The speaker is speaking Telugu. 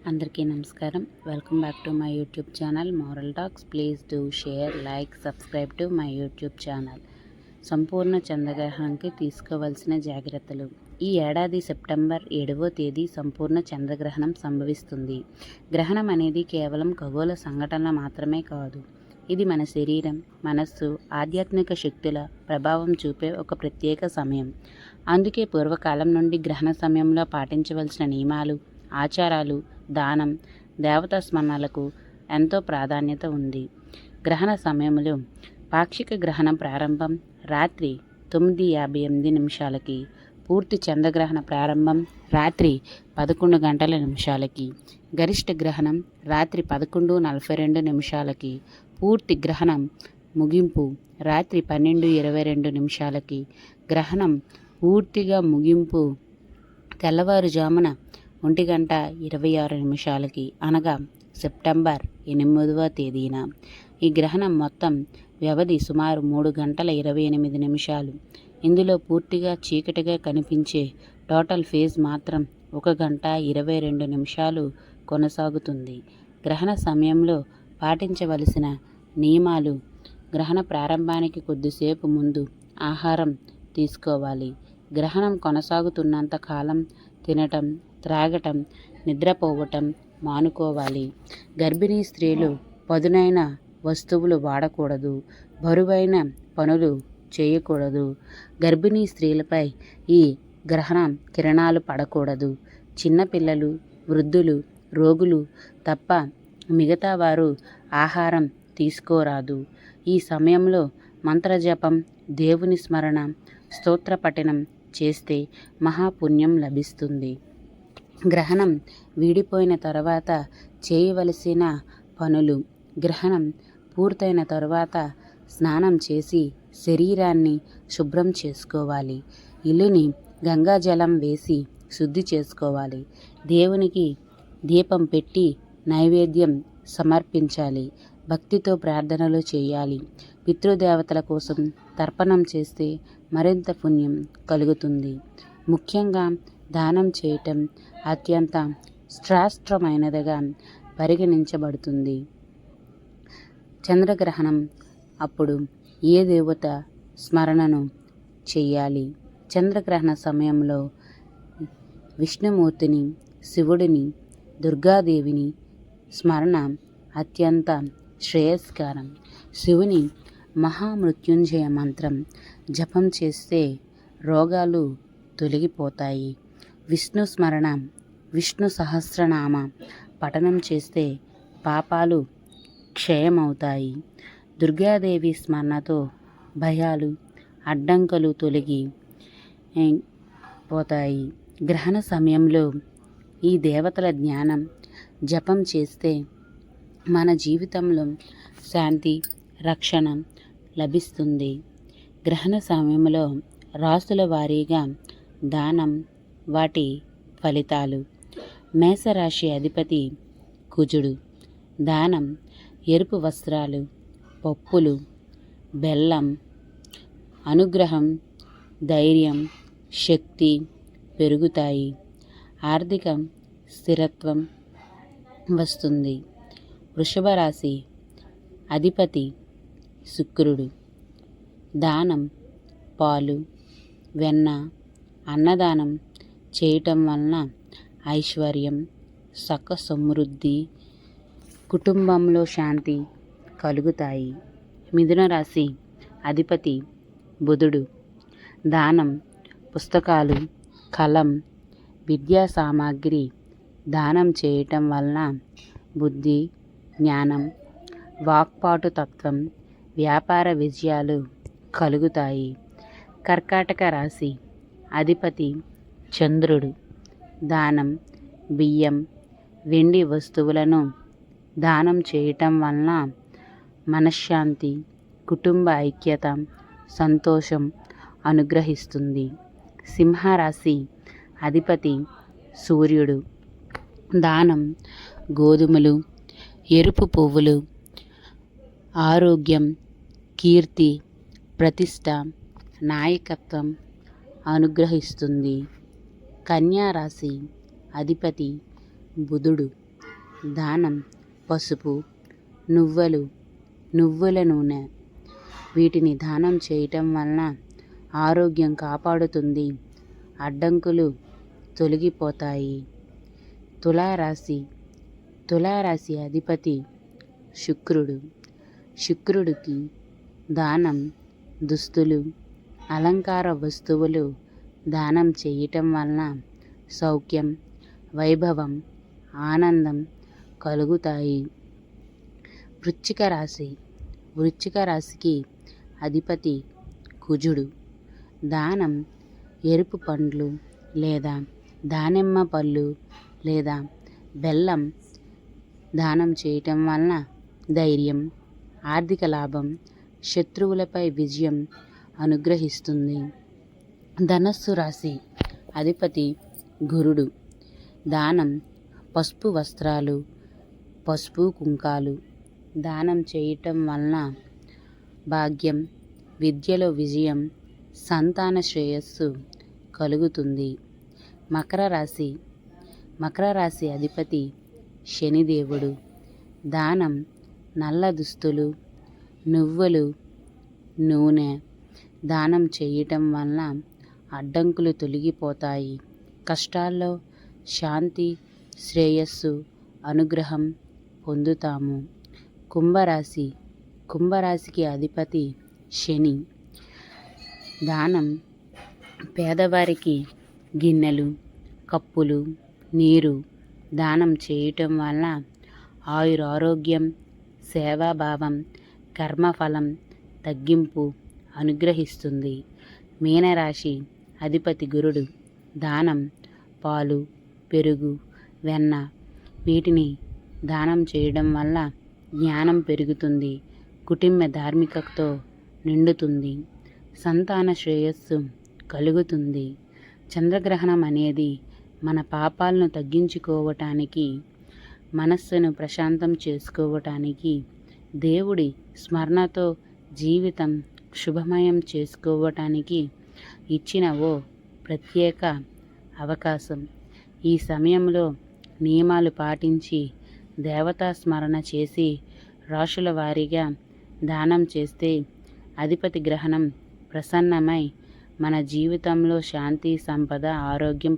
అందరికీ నమస్కారం. Welcome back to my YouTube channel moral talks. Please do share, like, subscribe to my YouTube channel. సంపూర్ణ చంద్రగ్రహణంకి తీసుకోవాల్సిన జాగ్రత్తలు. ఈ ఏడాది సెప్టెంబర్ 7వ తేదీ సంపూర్ణ చంద్రగ్రహణం సంభవిస్తుంది. గ్రహణం అనేది కేవలం ఖగోళ సంఘటన మాత్రమే కాదు. ఇది మన శరీరం, మనస్సు, ఆధ్యాత్మిక శక్తుల ప్రభావం చూపే ఒక ప్రత్యేక సమయం. అందుకే పూర్వకాలం నుండి గ్రహణ సమయంలో పాటించవలసిన నియమాలు, ఆచారాలు, దానం, దేవతా స్మరణలకు ఎంతో ప్రాధాన్యత ఉంది. గ్రహణ సమయంలో పాక్షిక గ్రహణం ప్రారంభం రాత్రి 9:58 పూర్తి చంద్రగ్రహణ ప్రారంభం రాత్రి 11 గరిష్ట గ్రహణం రాత్రి 11:42 పూర్తి గ్రహణం ముగింపు రాత్రి 12:22 గ్రహణం పూర్తిగా ముగింపు తెల్లవారుజామున 1:26 అనగా సెప్టెంబర్ 8వ తేదీన. ఈ గ్రహణం మొత్తం వ్యవధి సుమారు 3:28. ఇందులో పూర్తిగా చీకటిగా కనిపించే టోటల్ ఫేజ్ మాత్రం 1:22 కొనసాగుతుంది. గ్రహణ సమయంలో పాటించవలసిన నియమాలు: గ్రహణ ప్రారంభానికి కొద్దిసేపు ముందు ఆహారం తీసుకోవాలి. గ్రహణం కొనసాగుతున్నంత కాలం తినటం, త్రాగటం, నిద్రపోవటం మానుకోవాలి. గర్భిణీ స్త్రీలు పదునైన వస్తువులు వాడకూడదు. బరువైన పనులు చేయకూడదు. గర్భిణీ స్త్రీలపై ఈ గ్రహణ కిరణాలు పడకూడదు. చిన్నపిల్లలు, వృద్ధులు, రోగులు తప్ప మిగతా వారు ఆహారం తీసుకోరాదు. ఈ సమయంలో మంత్రజపం, దేవుని స్మరణ, స్తోత్ర పఠనం చేస్తే మహాపుణ్యం లభిస్తుంది. గ్రహణం వీడిపోయిన తర్వాత చేయవలసిన పనులు: గ్రహణం పూర్తయిన తర్వాత స్నానం చేసి శరీరాన్ని శుభ్రం చేసుకోవాలి. ఇల్లుని గంగాజలం వేసి శుద్ధి చేసుకోవాలి. దేవునికి దీపం పెట్టి నైవేద్యం సమర్పించాలి. భక్తితో ప్రార్థనలు చేయాలి. పితృదేవతల కోసం తర్పణం చేస్తే మరింత పుణ్యం కలుగుతుంది. ముఖ్యంగా దానం చేయటం అత్యంత శ్రేష్టమైనదిగా పరిగణించబడుతుంది. చంద్రగ్రహణం అప్పుడు ఏ దేవత స్మరణను చేయాలి? చంద్రగ్రహణ సమయంలో విష్ణుమూర్తిని, శివుడిని, దుర్గాదేవిని స్మరణ అత్యంత శ్రేయస్కరం. శివుని మహామృత్యుంజయ మంత్రం జపం చేస్తే రోగాలు తొలగిపోతాయి. విష్ణు స్మరణ, విష్ణు సహస్రనామ పఠనం చేస్తే పాపాలు క్షయమవుతాయి. దుర్గాదేవి స్మరణతో భయాలు, అడ్డంకులు తొలగి పోతాయి. గ్రహణ సమయంలో ఈ దేవతల జ్ఞానం జపం చేస్తే మన జీవితంలో శాంతి, రక్షణ లభిస్తుంది. గ్రహణ సమయంలో రాసుల వారీగా దానం, వాటి ఫలితాలు: మేషరాశి అధిపతి కుజుడు. దానం: ఎరుపు వస్త్రాలు, పప్పులు, బెల్లం. అనుగ్రహం: ధైర్యం, శక్తి పెరుగుతాయి. ఆర్థిక స్థిరత్వం వస్తుంది. వృషభ రాశి అధిపతి శుక్రుడు. దానం: పాలు, వెన్న, అన్నదానం చేయటం వలన ఐశ్వర్యం, సక సమృద్ధి, కుటుంబంలో శాంతి కలుగుతాయి. మిథున రాశి అధిపతి బుధుడు. దానం: పుస్తకాలు, కలం, విద్యా సామాగ్రి దానం చేయటం వలన బుద్ధి, జ్ఞానం, వాక్పాటు తత్వం, వ్యాపార విజయాలు కలుగుతాయి. కర్కాటక రాశి అధిపతి చంద్రుడు. దానం: బియ్యం, వెండి వస్తువులను దానం చేయటం వలన మనశ్శాంతి, కుటుంబ ఐక్యత, సంతోషం అనుగ్రహిస్తుంది. సింహరాశి అధిపతి సూర్యుడు. దానం: గోధుమలు, ఎరుపు పువ్వులు. ఆరోగ్యం, కీర్తి, ప్రతిష్ట, నాయకత్వం అనుగ్రహిస్తుంది. కన్యా రాశి అధిపతి బుధుడు. దానం పసుపు, నువ్వుల నూనె. వీటిని దానం చేయటం వలన ఆరోగ్యం కాపాడుతుంది, అడ్డంకులు తొలగిపోతాయి. తులారాశి అధిపతి శుక్రుడు. శుక్రుడికి దానం దుస్తులు, అలంకార వస్తువులు దానం చేయటం వలన సౌఖ్యం, వైభవం, ఆనందం కలుగుతాయి. వృశ్చిక రాశికి అధిపతి కుజుడు. దానం ఎరుపు పండ్లు లేదా దానిమ్మ పళ్ళు లేదా బెల్లం దానం చేయటం వలన ధైర్యం, ఆర్థిక లాభం, శత్రువులపై విజయం అనుగ్రహిస్తుంది. ధనస్సు రాశి అధిపతి గురుడు. దానం పసుపు వస్త్రాలు, పసుపు కుంకాలు దానం చేయటం వలన భాగ్యం, విద్యలో విజయం, సంతాన శ్రేయస్సు కలుగుతుంది. మకర రాశి అధిపతి శనిదేవుడు. దానం నల్ల దుస్తులు, నువ్వులు నూనె దానం చేయటం వలన అడ్డంకులు తొలగిపోతాయి. కష్టాల్లో శాంతి, శ్రేయస్సు, అనుగ్రహం పొందుతాము. కుంభరాశికి అధిపతి శని. దానం పేదవారికి గిన్నెలు, కప్పులు, నీరు దానం చేయటం వలన ఆయురారోగ్యం, సేవాభావం, కర్మఫలం తగ్గింపు అనుగ్రహిస్తుంది. మీనరాశి అధిపతి గురుడు. దానం పాలు, పెరుగు, వెన్న వీటిని దానం చేయడం వల్ల జ్ఞానం పెరుగుతుంది, కుటుంబ ధార్మికతతో నిండుతుంది, సంతాన శ్రేయస్సు కలుగుతుంది. చంద్రగ్రహణం అనేది మన పాపాలను తగ్గించుకోవటానికి, మనస్సును ప్రశాంతం చేసుకోవటానికి, దేవుడి స్మరణతో జీవితం శుభమయం చేసుకోవటానికి ఇచ్చిన ఓ ప్రత్యేక అవకాశం. ఈ సమయంలో నియమాలు పాటించి దేవతా స్మరణ చేసి రాశుల వారీగా దానం చేస్తే అధిపతి గ్రహణం ప్రసన్నమై మన జీవితంలో శాంతి, సంపద, ఆరోగ్యం